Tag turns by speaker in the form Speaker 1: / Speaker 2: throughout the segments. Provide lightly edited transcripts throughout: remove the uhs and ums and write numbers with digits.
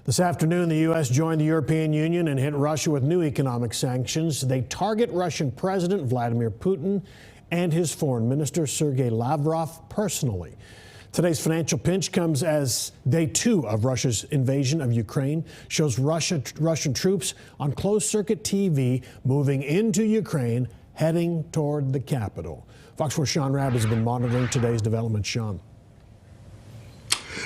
Speaker 1: This afternoon, the U.S. joined the European Union and hit Russia with new economic sanctions. They target Russian President Vladimir Putin and his foreign minister, Sergei Lavrov, personally. Today's financial pinch comes as day 2 of Russia's invasion of Ukraine shows Russian troops on closed-circuit TV moving into Ukraine, heading toward the capital. Fox 4's Sean Rabb has been monitoring today's developments. Sean.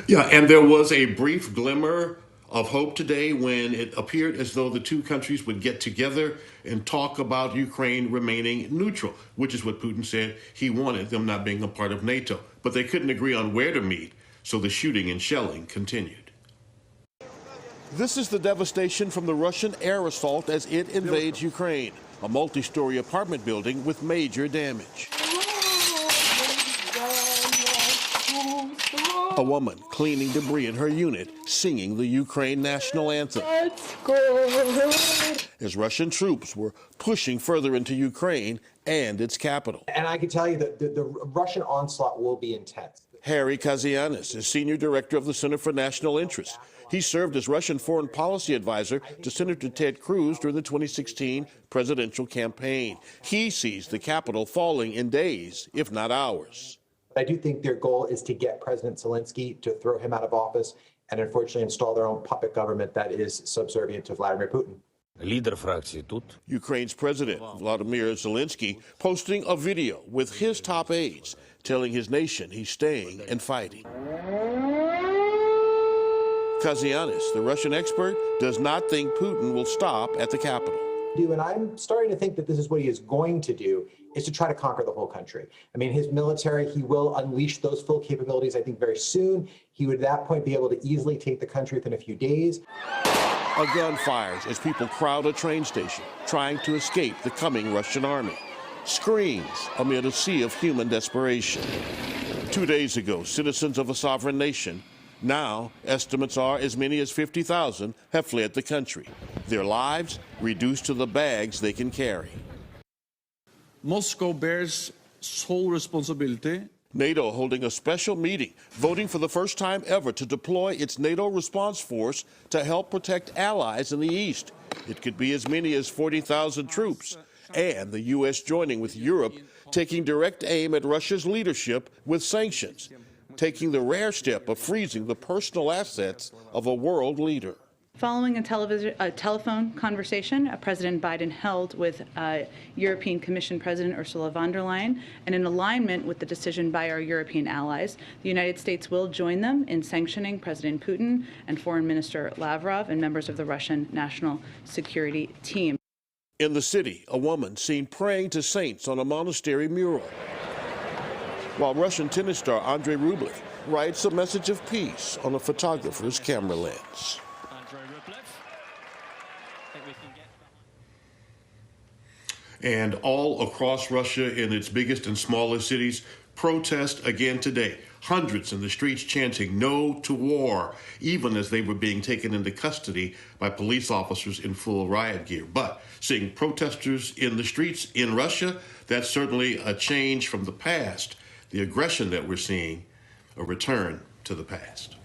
Speaker 2: Yeah, and there was a brief glimmer of hope today when it appeared as though the two countries would get together and talk about Ukraine remaining neutral, which is what Putin said he wanted, them not being a part of NATO. But they couldn't agree on where to meet, so the shooting and shelling continued. This is the devastation from the Russian air assault as it invades Ukraine, a multi-story apartment building with major damage. A woman cleaning debris in her unit, singing the Ukraine national anthem. As Russian troops were pushing further into Ukraine and its capital.
Speaker 3: And I can tell you that the Russian onslaught will be intense.
Speaker 2: Harry Kazianis is senior director of the Center for National Interest. He served as Russian foreign policy advisor to Senator Ted Cruz during the 2016 presidential campaign. He sees the capital falling in days, if not hours.
Speaker 3: I do think their goal is to get President Zelensky to throw him out of office and unfortunately install their own puppet government that is subservient to Vladimir Putin.
Speaker 2: Ukraine's President Vladimir Zelensky posting a video with his top aides telling his nation he's staying and fighting. Kazianis, the Russian expert, does not think Putin will stop at the capital.
Speaker 3: And I'm starting to think that this is what he is going to do, is to try to conquer the whole country. I mean, his military, he will unleash those full capabilities, I think, very soon. He would at that point be able to easily take the country within a few days.
Speaker 2: A gun fires as people crowd a train station, trying to escape the coming Russian army. Screams amid a sea of human desperation. 2 days ago, citizens of a sovereign nation. Now, estimates are as many as 50,000 have fled the country. Their lives reduced to the bags they can carry.
Speaker 4: Moscow bears sole responsibility.
Speaker 2: NATO holding a special meeting, voting for the first time ever to deploy its NATO response force to help protect allies in the east. It could be as many as 40,000 troops. And the U.S. joining with Europe, taking direct aim at Russia's leadership with sanctions, taking the rare step of freezing the personal assets of a world leader.
Speaker 5: Following a telephone conversation President Biden held with European Commission President Ursula von der Leyen, and in alignment with the decision by our European allies, the United States will join them in sanctioning President Putin and Foreign Minister Lavrov and members of the Russian National Security Team.
Speaker 2: In the city, a woman seen praying to saints on a monastery mural, while Russian tennis star Andrei Rublev writes a message of peace on a photographer's camera lens. And all across Russia, in its biggest and smallest cities, protest again today. Hundreds in the streets chanting "No to war," even as they were being taken into custody by police officers in full riot gear. But seeing protesters in the streets in Russia, that's certainly a change from the past. The aggression that we're seeing, a return to the past.